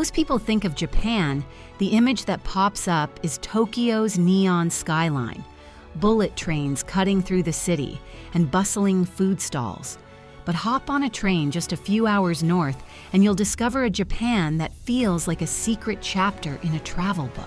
most people think of Japan, the image that pops up is Tokyo's neon skyline, bullet trains cutting through the city, and bustling food stalls. But hop on a train just a few hours north, and you'll discover a Japan that feels like a secret chapter in a travel book.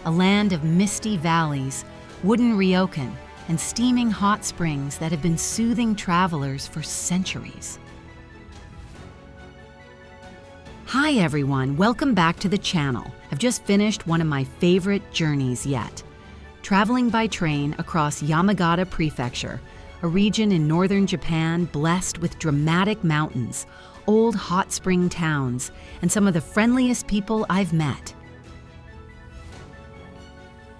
A land of misty valleys, wooden ryokan, and steaming hot springs that have been soothing travelers for centuries. Hi everyone, welcome back to the channel. I've just finished one of my favorite journeys yet. Traveling by train across Yamagata Prefecture, a region in northern Japan blessed with dramatic mountains, old hot spring towns, and some of the friendliest people I've met.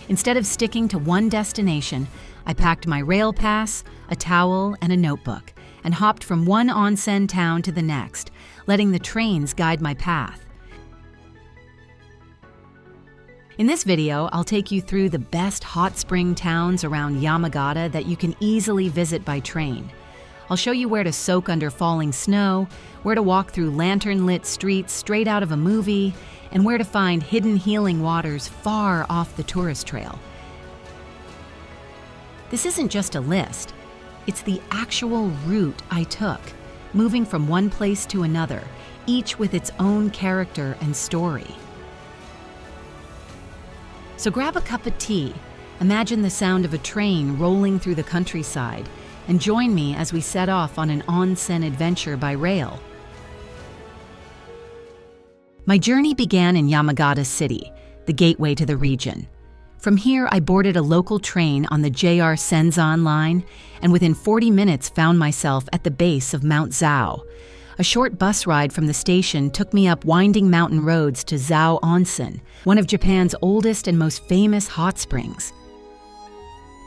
Instead of sticking to one destination, I packed my rail pass, a towel, and a notebook, and hopped from one onsen town to the next, letting the trains guide my path. In this video, I'll take you through the best hot spring towns around Yamagata that you can easily visit by train. I'll show you where to soak under falling snow, where to walk through lantern-lit streets straight out of a movie, and where to find hidden healing waters far off the tourist trail. This isn't just a list, it's the actual route I took, moving from one place to another, each with its own character and story. So grab a cup of tea, imagine the sound of a train rolling through the countryside, and join me as we set off on an onsen adventure by rail. My journey began in Yamagata City, the gateway to the region. From here, I boarded a local train on the JR Senzan line, and within 40 minutes found myself at the base of Mount Zao. A short bus ride from the station took me up winding mountain roads to Zao Onsen, one of Japan's oldest and most famous hot springs.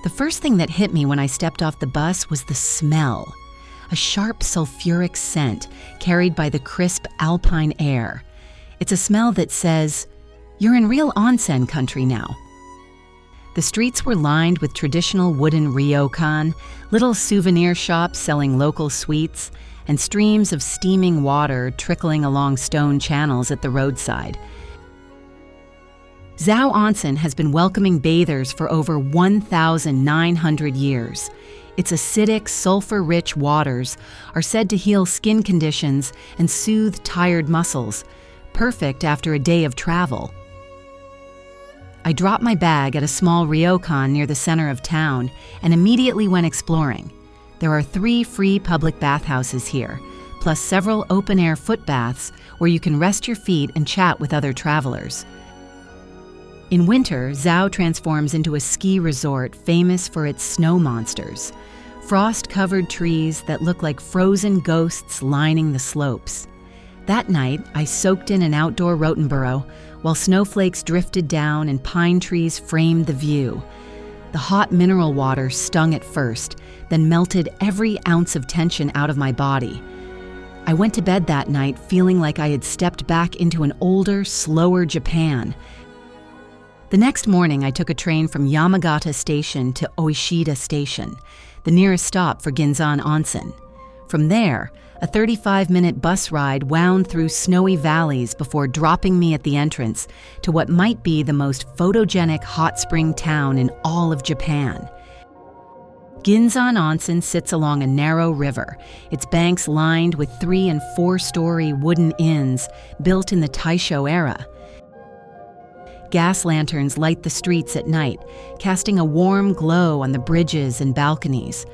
The first thing that hit me when I stepped off the bus was the smell, a sharp sulfuric scent carried by the crisp alpine air. It's a smell that says, "You're in real onsen country now." The streets were lined with traditional wooden ryokan, little souvenir shops selling local sweets, and streams of steaming water trickling along stone channels at the roadside. Zao Onsen has been welcoming bathers for over 1,900 years. Its acidic, sulfur-rich waters are said to heal skin conditions and soothe tired muscles, perfect after a day of travel. I dropped my bag at a small ryokan near the center of town and immediately went exploring. There are 3 free public bathhouses here, plus several open-air foot baths where you can rest your feet and chat with other travelers. In winter, Zao transforms into a ski resort famous for its snow monsters, frost-covered trees that look like frozen ghosts lining the slopes. That night, I soaked in an outdoor Rotenboro while snowflakes drifted down and pine trees framed the view. The hot mineral water stung at first, then melted every ounce of tension out of my body. I went to bed that night feeling like I had stepped back into an older, slower Japan. The next morning, I took a train from Yamagata Station to Oishida Station, the nearest stop for Ginzan Onsen. From there, a 35-minute bus ride wound through snowy valleys before dropping me at the entrance to what might be the most photogenic hot spring town in all of Japan. Ginzan Onsen sits along a narrow river, its banks lined with 3- and 4-story wooden inns built in the Taishō-era. Gas lanterns light the streets at night, casting a warm glow on the bridges and balconies.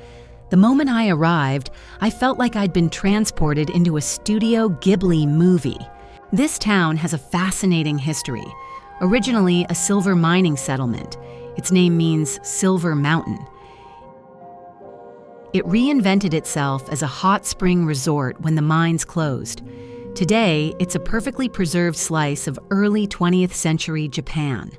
The moment I arrived, I felt like I'd been transported into a Studio Ghibli movie. This town has a fascinating history. Originally a silver mining settlement, its name means Silver Mountain. It reinvented itself as a hot spring resort when the mines closed. Today, it's a perfectly preserved slice of early 20th century Japan.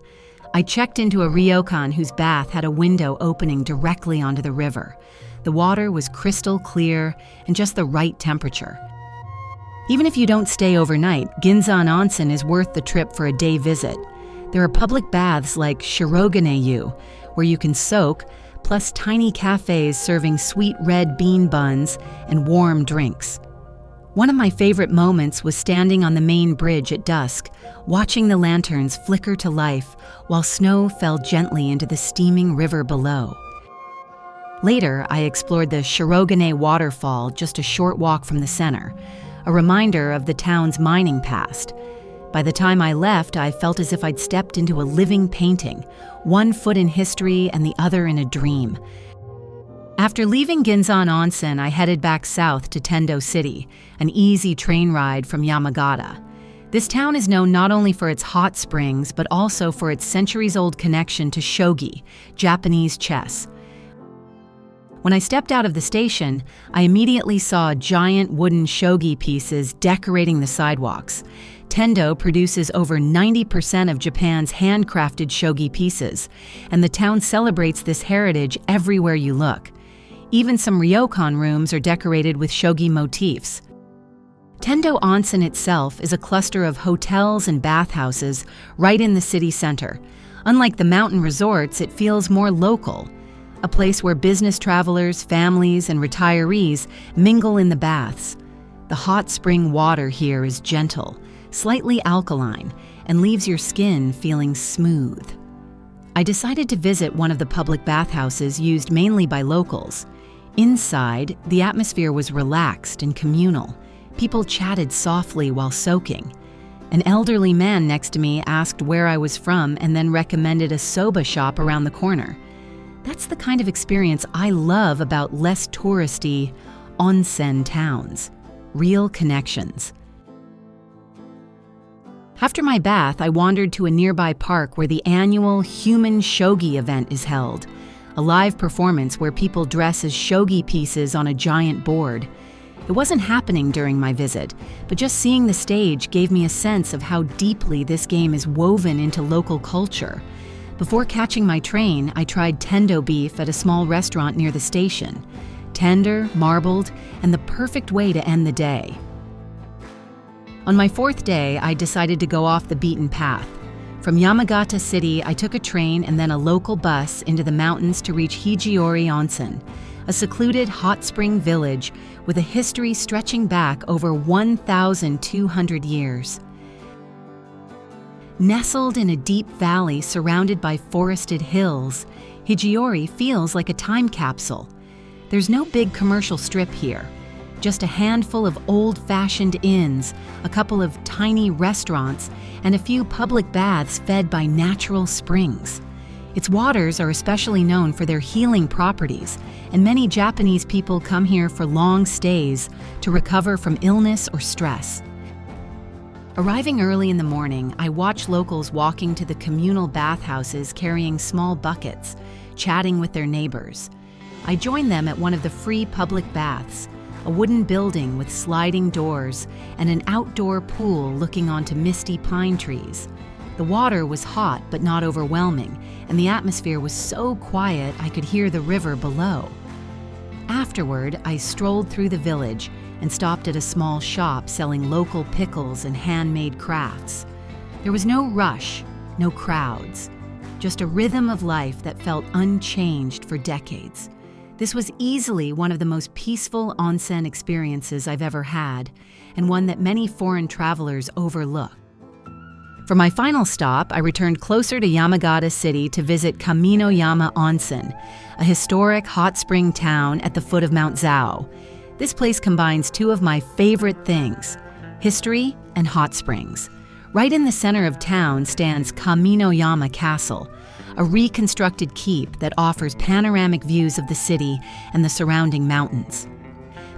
I checked into a ryokan whose bath had a window opening directly onto the river. The water was crystal clear and just the right temperature. Even if you don't stay overnight, Ginzan Onsen is worth the trip for a day visit. There are public baths like Shirogane, where you can soak, plus tiny cafes serving sweet red bean buns and warm drinks. One of my favorite moments was standing on the main bridge at dusk, watching the lanterns flicker to life while snow fell gently into the steaming river below. Later, I explored the Shirogane Waterfall just a short walk from the center, a reminder of the town's mining past. By the time I left, I felt as if I'd stepped into a living painting, one foot in history and the other in a dream. After leaving Ginzan Onsen, I headed back south to Tendo City, an easy train ride from Yamagata. This town is known not only for its hot springs, but also for its centuries-old connection to shogi, Japanese chess. When I stepped out of the station, I immediately saw giant wooden shogi pieces decorating the sidewalks. Tendo produces over 90% of Japan's handcrafted shogi pieces, and the town celebrates this heritage everywhere you look. Even some ryokan rooms are decorated with shogi motifs. Tendo Onsen itself is a cluster of hotels and bathhouses right in the city center. Unlike the mountain resorts, it feels more local, a place where business travelers, families, and retirees mingle in the baths. The hot spring water here is gentle, slightly alkaline, and leaves your skin feeling smooth. I decided to visit one of the public bathhouses used mainly by locals. Inside, the atmosphere was relaxed and communal. People chatted softly while soaking. An elderly man next to me asked where I was from and then recommended a soba shop around the corner. That's the kind of experience I love about less touristy onsen towns. Real connections. After my bath, I wandered to a nearby park where the annual Human Shogi event is held, a live performance where people dress as shogi pieces on a giant board. It wasn't happening during my visit, but just seeing the stage gave me a sense of how deeply this game is woven into local culture. Before catching my train, I tried tendo beef at a small restaurant near the station. Tender, marbled, and the perfect way to end the day. On my fourth day, I decided to go off the beaten path. From Yamagata City, I took a train and then a local bus into the mountains to reach Hijiori Onsen, a secluded hot spring village with a history stretching back over 1,200 years. Nestled in a deep valley surrounded by forested hills, Hijiori feels like a time capsule. There's no big commercial strip here, just a handful of old-fashioned inns, a couple of tiny restaurants, and a few public baths fed by natural springs. Its waters are especially known for their healing properties, and many Japanese people come here for long stays to recover from illness or stress. Arriving early in the morning, I watch locals walking to the communal bathhouses carrying small buckets, chatting with their neighbors. I join them at one of the free public baths, a wooden building with sliding doors and an outdoor pool looking onto misty pine trees. The water was hot but not overwhelming, and the atmosphere was so quiet I could hear the river below. Afterward, I strolled through the village and stopped at a small shop selling local pickles and handmade crafts. There was no rush, no crowds, just a rhythm of life that felt unchanged for decades. This was easily one of the most peaceful onsen experiences I've ever had, and one that many foreign travelers overlook. For my final stop, I returned closer to Yamagata City to visit Kaminoyama Onsen, a historic hot spring town at the foot of Mount Zao. This place combines two of my favorite things, history and hot springs. Right in the center of town stands Kaminoyama Castle, a reconstructed keep that offers panoramic views of the city and the surrounding mountains.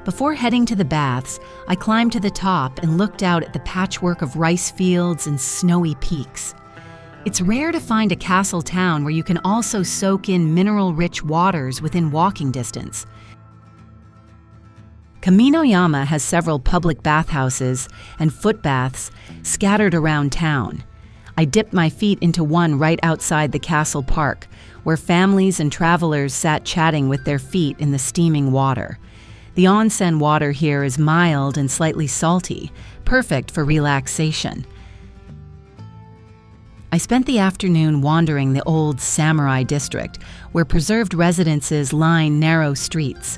Before heading to the baths, I climbed to the top and looked out at the patchwork of rice fields and snowy peaks. It's rare to find a castle town where you can also soak in mineral-rich waters within walking distance. Kaminoyama has several public bathhouses and foot baths scattered around town. I dipped my feet into one right outside the castle park, where families and travelers sat chatting with their feet in the steaming water. The onsen water here is mild and slightly salty, perfect for relaxation. I spent the afternoon wandering the old samurai district, where preserved residences line narrow streets.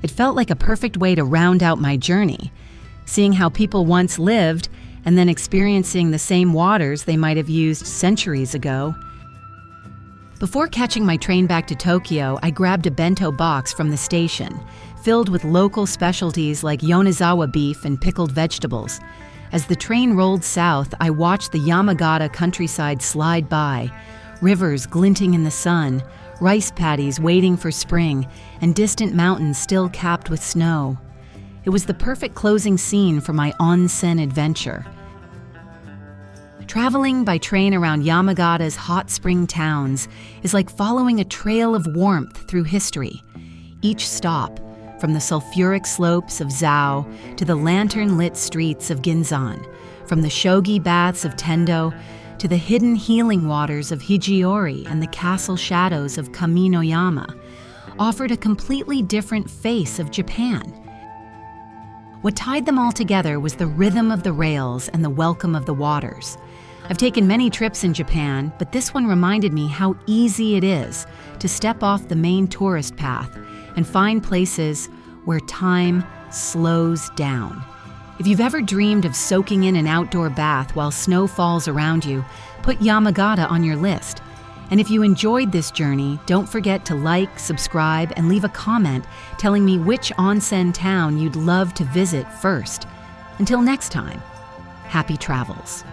It felt like a perfect way to round out my journey, seeing how people once lived and then experiencing the same waters they might have used centuries ago. Before catching my train back to Tokyo, I grabbed a bento box from the station, filled with local specialties like Yonezawa beef and pickled vegetables. As the train rolled south, I watched the Yamagata countryside slide by, rivers glinting in the sun, rice paddies waiting for spring, and distant mountains still capped with snow. It was the perfect closing scene for my onsen adventure. Traveling by train around Yamagata's hot spring towns is like following a trail of warmth through history. Each stop, from the sulfuric slopes of Zao to the lantern-lit streets of Ginzan, from the shogi baths of Tendo to the hidden healing waters of Hijiori and the castle shadows of Kaminoyama, offered a completely different face of Japan. What tied them all together was the rhythm of the rails and the welcome of the waters. I've taken many trips in Japan, but this one reminded me how easy it is to step off the main tourist path and find places where time slows down. If you've ever dreamed of soaking in an outdoor bath while snow falls around you, put Yamagata on your list. And if you enjoyed this journey, don't forget to like, subscribe, and leave a comment telling me which onsen town you'd love to visit first. Until next time, happy travels.